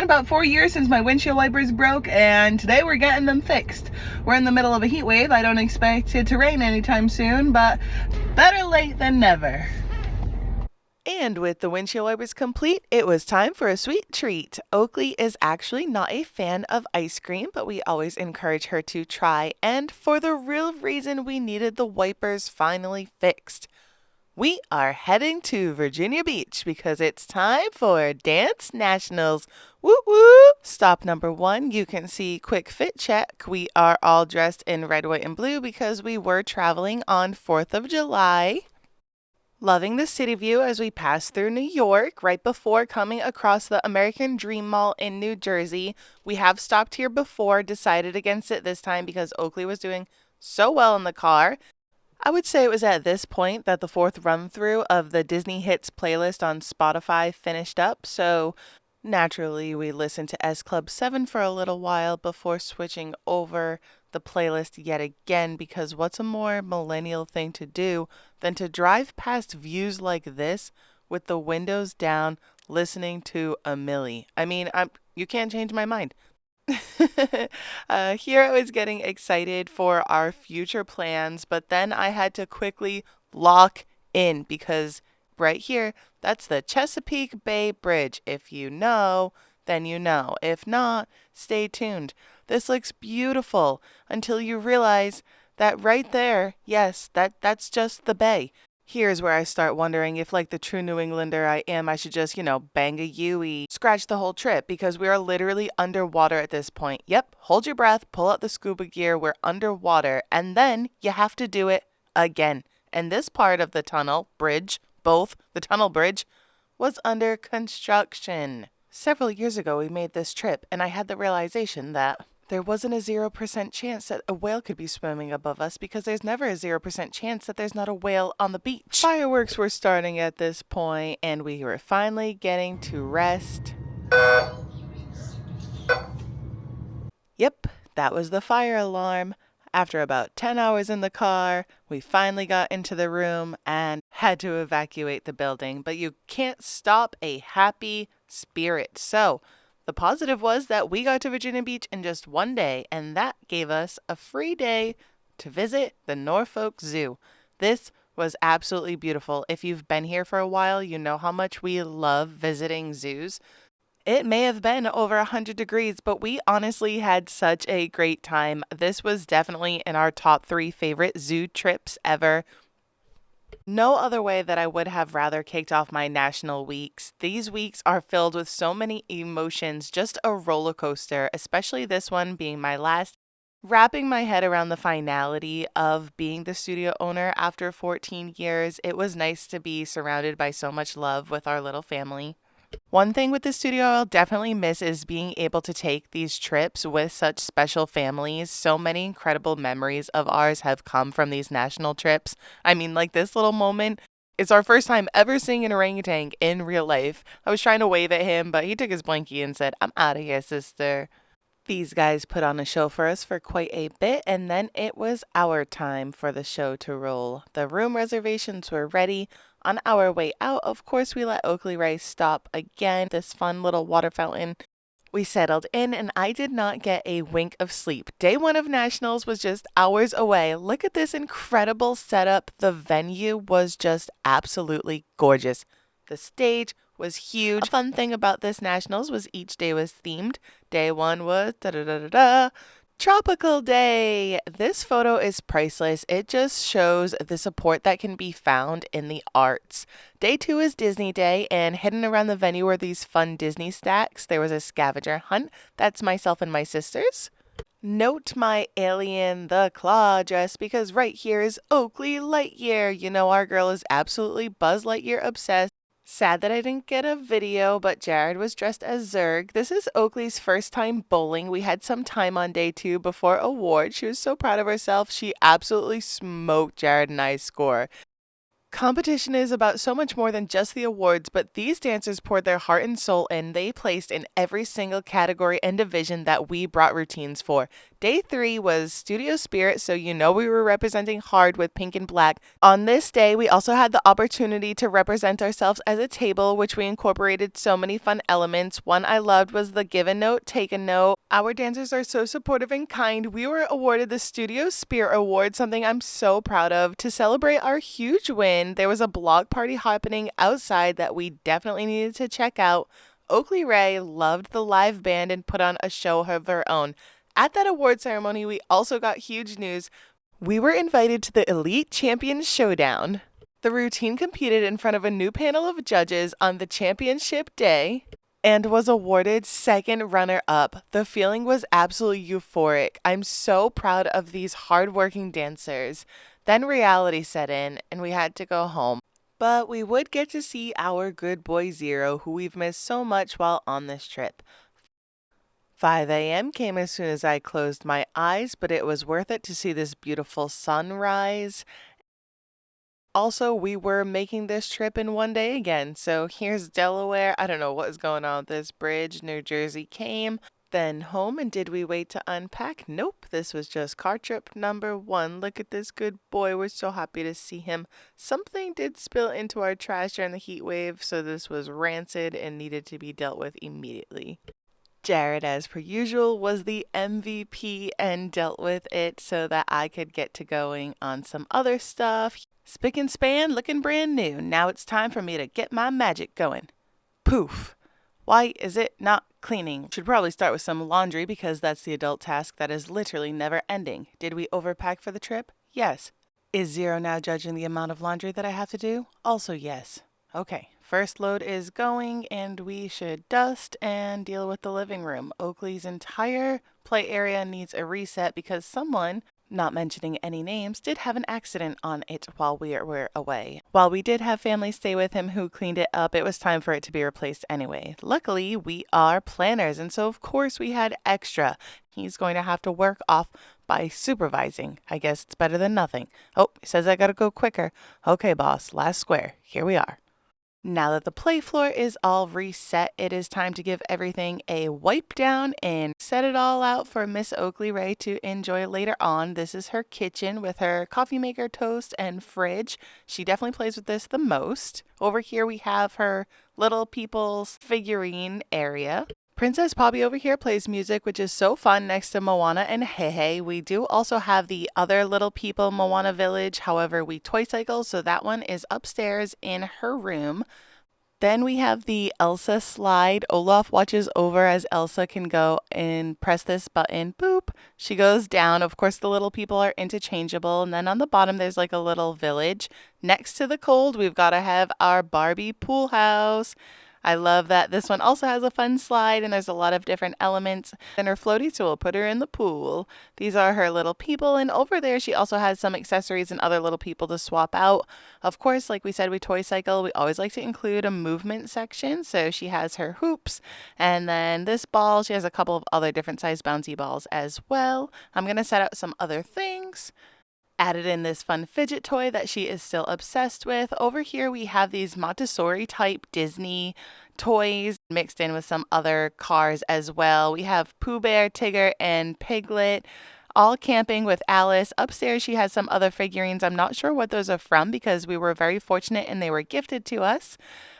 about 4 years since my windshield wipers broke, and today we're getting them fixed. We're in the middle of a heat wave. I don't expect it to rain anytime soon, but better late than never. And with the windshield wipers complete, it was time for a sweet treat. Oakley is actually not a fan of ice cream, but we always encourage her to try, and for the real reason we needed the wipers finally fixed. We are heading to Virginia Beach because it's time for Dance Nationals. Woo woo! Stop number 1, you can see quick fit check. We are all dressed in red, white, and blue because we were traveling on 4th of July. Loving the city view as we pass through New York right before coming across the American Dream Mall in New Jersey. We have stopped here before, decided against it this time because Oakley was doing so well in the car. I would say it was at this point that the 4th run-through of the Disney Hits playlist on Spotify finished up, so naturally we listened to S Club 7 for a little while before switching over the playlist yet again, because what's a more millennial thing to do than to drive past views like this with the windows down listening to a Millie? I mean, you can't change my mind. Here I was getting excited for our future plans, but then I had to quickly lock in because right here, that's the Chesapeake Bay Bridge. If you know, then you know. If not, stay tuned. This looks beautiful until you realize that right there, yes, that's just the bay. Here's where I start wondering if, like the true New Englander I am, I should just, bang a Yui, scratch the whole trip, because we are literally underwater at this point. Yep, hold your breath, pull out the scuba gear, we're underwater, and then you have to do it again. And this part of the tunnel, bridge, both, the tunnel bridge, was under construction. Several years ago we made this trip, and I had the realization that there wasn't a 0% chance that a whale could be swimming above us because there's never a 0% chance that there's not a whale on the beach. Fireworks were starting at this point, and we were finally getting to rest. Yep, that was the fire alarm. After about 10 hours in the car, we finally got into the room and had to evacuate the building. But you can't stop a happy spirit. So the positive was that we got to Virginia Beach in just one day, and that gave us a free day to visit the Norfolk Zoo. This was absolutely beautiful. If you've been here for a while, you know how much we love visiting zoos. It may have been over 100 degrees, but we honestly had such a great time. This was definitely in our top 3 favorite zoo trips ever. No other way that I would have rather kicked off my national weeks. These weeks are filled with so many emotions, just a roller coaster, especially this one being my last. Wrapping my head around the finality of being the studio owner after 14 years, it was nice to be surrounded by so much love with our little family. One thing with the studio I'll definitely miss is being able to take these trips with such special families. So many incredible memories of ours have come from these national trips. I mean, like this little moment, it's our first time ever seeing an orangutan in real life. I was trying to wave at him, but he took his blankie and said, "I'm out of here, sister." These guys put on a show for us for quite a bit, and then it was our time for the show to roll. The room reservations were ready. On our way out, of course, we let Oakley Rice stop again, this fun little water fountain. We settled in, and I did not get a wink of sleep. Day 1 of Nationals was just hours away. Look at this incredible setup. The venue was just absolutely gorgeous. The stage was huge. A fun thing about this Nationals was each day was themed. Day 1 was Tropical Day. This photo is priceless. It just shows the support that can be found in the arts. Day 2 is Disney Day, and hidden around the venue were these fun Disney stacks. There was a scavenger hunt. That's myself and my sisters. Note my Alien the Claw dress because right here is Oakley Lightyear. You know our girl is absolutely Buzz Lightyear obsessed. Sad that I didn't get a video, but Jared was dressed as Zurg. This is Oakley's first time bowling. We had some time on day 2 before awards. She was so proud of herself. She absolutely smoked Jared and I's score. Competition is about so much more than just the awards, but these dancers poured their heart and soul in. They placed in every single category and division that we brought routines for. Day 3 was Studio Spirit, so you know we were representing hard with pink and black. On this day, we also had the opportunity to represent ourselves as a table, which we incorporated so many fun elements. One I loved was the give a note, take a note. Our dancers are so supportive and kind. We were awarded the Studio Spirit Award, something I'm so proud of. To celebrate our huge win, there was a block party happening outside that we definitely needed to check out. Oakley Ray loved the live band and put on a show of her own. At that award ceremony, we also got huge news. We were invited to the Elite Champions Showdown. The routine competed in front of a new panel of judges on the championship day and was awarded second runner-up. The feeling was absolutely euphoric. I'm so proud of these hardworking dancers. Then reality set in, and we had to go home. But we would get to see our good boy Zero, who we've missed so much while on this trip. 5 a.m. came as soon as I closed my eyes, but it was worth it to see this beautiful sunrise. Also, we were making this trip in one day again. So here's Delaware. I don't know what is going on with this bridge. New Jersey came. Then home, and did we wait to unpack? Nope, this was just car trip number 1. Look at this good boy. We're so happy to see him. Something did spill into our trash during the heat wave, so this was rancid and needed to be dealt with immediately. Jared, as per usual, was the MVP and dealt with it so that I could get to going on some other stuff. Spick and span, looking brand new. Now it's time for me to get my magic going. Poof. Why is it not cleaning? Should probably start with some laundry because that's the adult task that is literally never ending. Did we overpack for the trip? Yes. Is Zero now judging the amount of laundry that I have to do? Also yes. Okay, first load is going and we should dust and deal with the living room. Oakley's entire play area needs a reset because someone, not mentioning any names, did have an accident on it while we were away. While we did have family stay with him who cleaned it up, it was time for it to be replaced anyway. Luckily, we are planners, and so of course we had extra. He's going to have to work off by supervising. I guess it's better than nothing. Oh, he says I gotta go quicker. Okay, boss, last square. Here we are. Now that the play floor is all reset, it is time to give everything a wipe down and set it all out for Miss Oakley Ray to enjoy later on. This is her kitchen with her coffee maker, toast, and fridge. She definitely plays with this the most. Over here we have her little people's figurine area. Princess Poppy over here plays music, which is so fun next to Moana and Hehe. We do also have the other little people Moana Village. However, we toy cycle, so that one is upstairs in her room. Then we have the Elsa slide. Olaf watches over as Elsa can go and press this button. Boop. She goes down. Of course, the little people are interchangeable. And then on the bottom, there's like a little village. Next to the cold, we've got to have our Barbie pool house. I love that this one also has a fun slide and there's a lot of different elements. And her floaty tool, put her in the pool. These are her little people, and over there she also has some accessories and other little people to swap out. Of course, like we said, we toy cycle. We always like to include a movement section. So she has her hoops, and then this ball, she has a couple of other different size bouncy balls as well. I'm going to set out some other things. Added in this fun fidget toy that she is still obsessed with. Over here we have these Montessori type Disney toys mixed in with some other cars as well. We have Pooh Bear, Tigger, and Piglet all camping with Alice. Upstairs she has some other figurines. I'm not sure what those are from because we were very fortunate and they were gifted to us.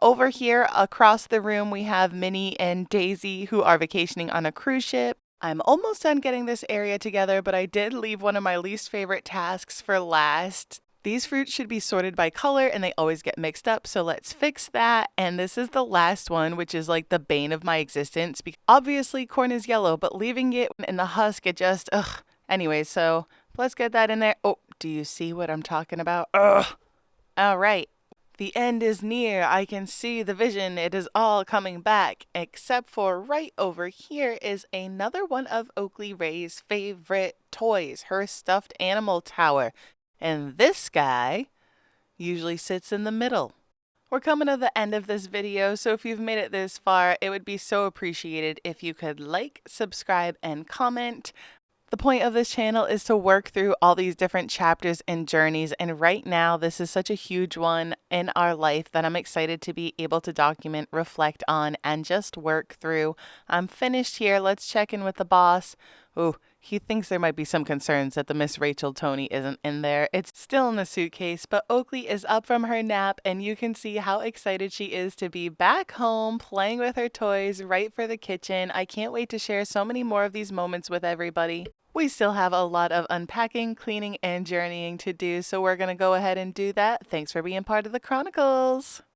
Over here across the room we have Minnie and Daisy who are vacationing on a cruise ship. I'm almost done getting this area together, but I did leave one of my least favorite tasks for last. These fruits should be sorted by color and they always get mixed up, so let's fix that. And this is the last one, which is like the bane of my existence. Obviously corn is yellow, but leaving it in the husk, it just, ugh. Anyway, so let's get that in there. Oh, do you see what I'm talking about? Ugh. All right. The end is near. I can see the vision. It is all coming back, except for right over here is another one of Oakley Ray's favorite toys, her stuffed animal tower. And this guy usually sits in the middle. We're coming to the end of this video, so if you've made it this far, it would be so appreciated if you could like, subscribe, and comment. The point of this channel is to work through all these different chapters and journeys, and right now this is such a huge one in our life that I'm excited to be able to document, reflect on, and just work through. I'm finished here. Let's check in with the boss. Ooh, he thinks there might be some concerns that the Miss Rachel Tony isn't in there. It's still in the suitcase, but Oakley is up from her nap, and you can see how excited she is to be back home playing with her toys right for the kitchen. I can't wait to share so many more of these moments with everybody. We still have a lot of unpacking, cleaning, and journeying to do, so we're going to go ahead and do that. Thanks for being part of the Chronicles.